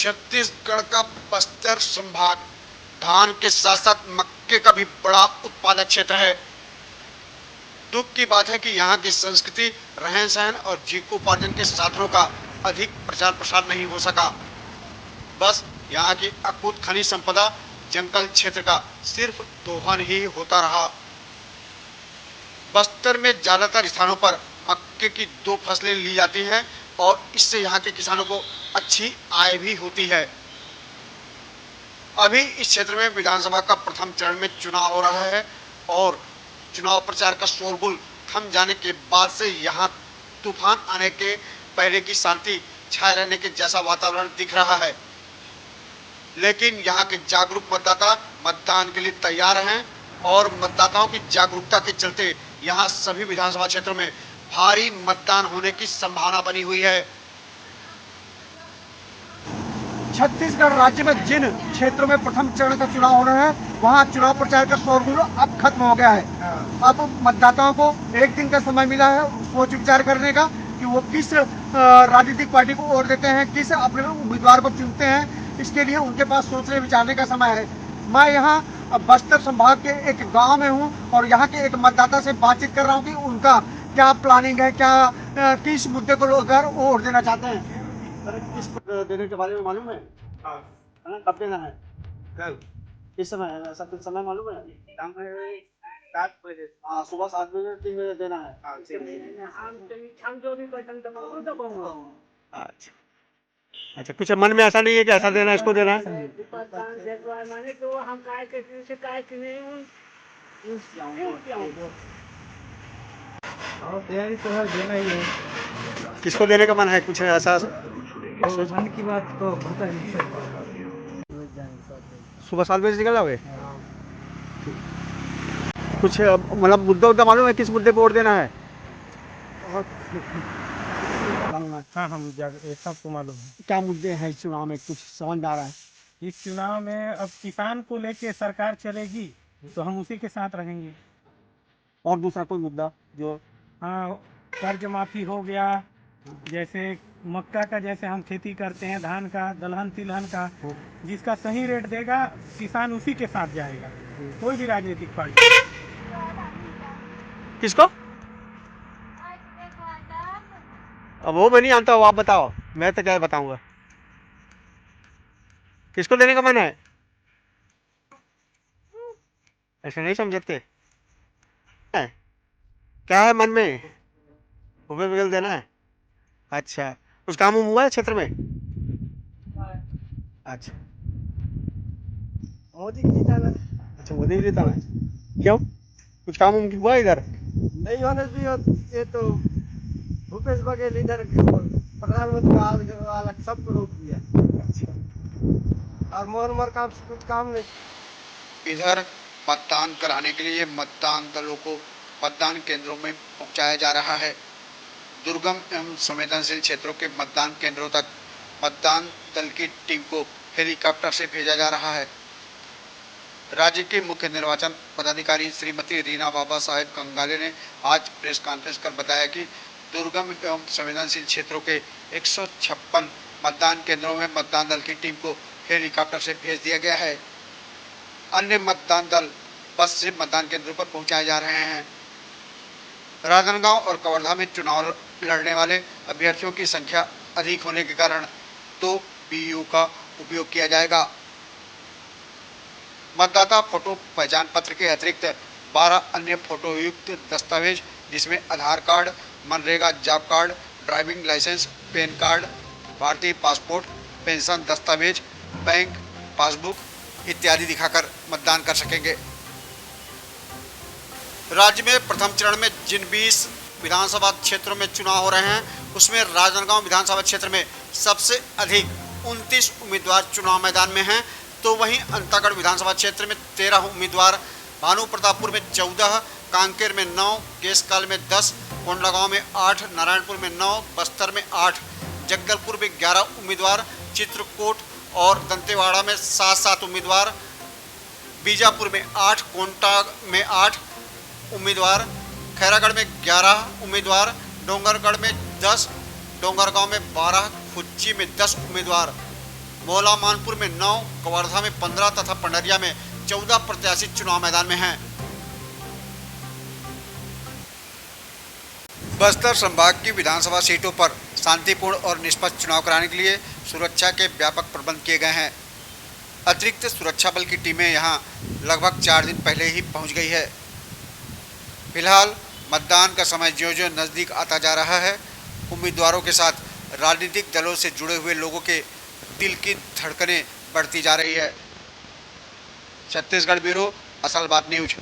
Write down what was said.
छत्तीसगढ़ का बस्तर संभाग धान के साथ साथ मक्के का भी बड़ा उत्पादक क्षेत्र है। दुख की बात है कि यहाँ की संस्कृति, रहन सहन और जीविकोपार्जन के साधनों का अधिक प्रचार प्रसार नहीं हो सका। बस यहाँ की अकूत खनिज संपदा, जंगल क्षेत्र का सिर्फ दोहन ही होता रहा। बस्तर में ज्यादातर स्थानों पर मक्के की 2 फसलें ली जाती हैं और इससे यहाँ के किसानों को अच्छी आय भी होती है। अभी इस क्षेत्र में विधानसभा का प्रथम चरण में चुनाव हो रहा है और चुनाव प्रचार का शोरगुल थम जाने के बाद से यहाँ तूफान आने के पहले की शांति छाए रहने के जैसा वातावरण दिख रहा है। लेकिन यहाँ के जागरूक मतदाता मतदान के लिए तैयार हैं और मतदाताओं की जागरूकता के चलते यहाँ सभी विधानसभा क्षेत्रों में भारी मतदान होने की संभावना बनी हुई है। छत्तीसगढ़ राज्य में जिन क्षेत्रों में प्रथम चरण का चुनाव हो रहा है वहां चुनाव प्रचार का शोरगुल अब खत्म हो गया है। अब मतदाताओं को एक दिन का समय मिला है सोच विचार करने का कि वो किस राजनीतिक पार्टी को वोट देते हैं, किस अपने उम्मीदवार को चुनते हैं। इसके लिए उनके पास सोचने विचारने का समय है। मैं यहाँ बस्तर संभाग के एक गाँव में हूँ और यहाँ के एक मतदाता से बातचीत कर रहा हूँ कि उनका क्या प्लानिंग है, क्या किस मुद्दे को लेकर वोट देना चाहते हैं। किस देने के बारे में मालूम है? हाँ। कब देना है? कल। किस समय है? ऐसा कुछ समय मालूम है? शाम में 7 बजे। हाँ, सुबह 7 बजे 3 बजे देना है। हाँ, अच्छा अच्छा, कुछ मन में ऐसा नहीं है कि ऐसा देना है, इसको देना है? तैयारी तो है, देना ही है। किसको देने का मन है, कुछ ऐसा मन की बात तो पता नहीं। सुबह 7 बजे निकल जाओगे? कुछ मतलब मुद्दा मालूम है किस मुद्दे पर वोट देना है? हाँ, हम सबको मालूम है। क्या मुद्दे हैं इस चुनाव में, कुछ समझ में आ रहा है? इस चुनाव में अब किसान को लेके सरकार चलेगी तो हम उसी के साथ रहेंगे। और दूसरा कोई मुद्दा जो? हाँ, कर्ज माफी हो गया, जैसे मक्का का, जैसे हम खेती करते हैं, धान का, दलहन तिलहन का, जिसका सही रेट देगा किसान उसी के साथ जाएगा, कोई भी राजनीतिक पार्टी। किसको? अब वो मैं नहीं जानता हूँ, आप बताओ, मैं तो क्या बताऊंगा। किसको देने का मन है? ऐसे नहीं समझते है? क्या है मन में? भूपेश बघेल देना है? अच्छा, कुछ काम हुआ है क्षेत्र में? अच्छा, मोदी की जिताना। अच्छा मोदी जी है। क्यों, कुछ काम हुआ इधर? नहीं होने भी ये तो भूपेश बघेल इधर प्रधानमंत्री वाला सबको रोक दिया और मोर काम से कुछ काम नहीं। इधर मतदान कराने के लिए मतदान दलों को मतदान केंद्रों में पहुंचाया जा रहा है। दुर्गम एवं संवेदनशील क्षेत्रों के मतदान केंद्रों तक मतदान दल की टीम को हेलीकॉप्टर से भेजा जा रहा है। राज्य के मुख्य निर्वाचन पदाधिकारी श्रीमती रीना बाबा साहेब कंगाले ने आज प्रेस कॉन्फ्रेंस कर बताया कि दुर्गम एवं संवेदनशील क्षेत्रों के 156 मतदान केंद्रों में मतदान दल की टीम को हेलीकॉप्टर से भेज दिया गया है। अन्य मतदान दल बस से मतदान केंद्रों पर पहुंचाए जा रहे हैं। राजनांदगांव और कवर्धा में चुनाव लड़ने वाले अभ्यर्थियों की संख्या अधिक होने के कारण 2 बीयू का उपयोग किया जाएगा। मतदाता फोटो पहचान पत्र के अतिरिक्त 12 अन्य फोटो युक्त दस्तावेज जिसमें Aadhaar card, MNREGA job card, driving licence, PAN card, भारतीय पासपोर्ट, पेंशन दस्तावेज, बैंक पासबुक इत्यादि दिखाकर मतदान कर सकेंगे। राज्य में प्रथम चरण में जिन 20 विधानसभा क्षेत्रों में चुनाव हो रहे हैं उसमें राजनांदगांव विधानसभा क्षेत्र में सबसे अधिक 29 उम्मीदवार चुनाव मैदान में हैं, तो वहीं अंतागढ़ विधानसभा क्षेत्र में 13 उम्मीदवार, भानु प्रतापपुर में 14, कांकेर में 9, केशकाल में 10, कोंडागांव में 8, नारायणपुर में 9, बस्तर में 8, जगदलपुर में 11 उम्मीदवार, चित्रकूट और दंतेवाड़ा में 7-7 उम्मीदवार, बीजापुर में 8, कोंटा में 8 उम्मीदवार, खैरागढ़ में 11 उम्मीदवार, डोंगरगढ़ में 10, डोंगरगांव में 12, खुच्ची में 10 उम्मीदवार, मौला मानपुर में 9, कवर्धा में 15 तथा पंडरिया में 14 प्रत्याशी चुनाव मैदान में हैं। बस्तर संभाग की विधानसभा सीटों पर शांतिपूर्ण और निष्पक्ष चुनाव कराने के लिए सुरक्षा के व्यापक प्रबंध किए गए हैं। अतिरिक्त सुरक्षा बल की टीमें यहां लगभग 4 दिन पहले ही पहुंच गई है। फिलहाल मतदान का समय ज्यों-ज्यों नजदीक आता जा रहा है, उम्मीदवारों के साथ राजनीतिक दलों से जुड़े हुए लोगों के दिल की धड़कनें बढ़ती जा रही है। छत्तीसगढ़ ब्यूरो, असल बात न्यूज।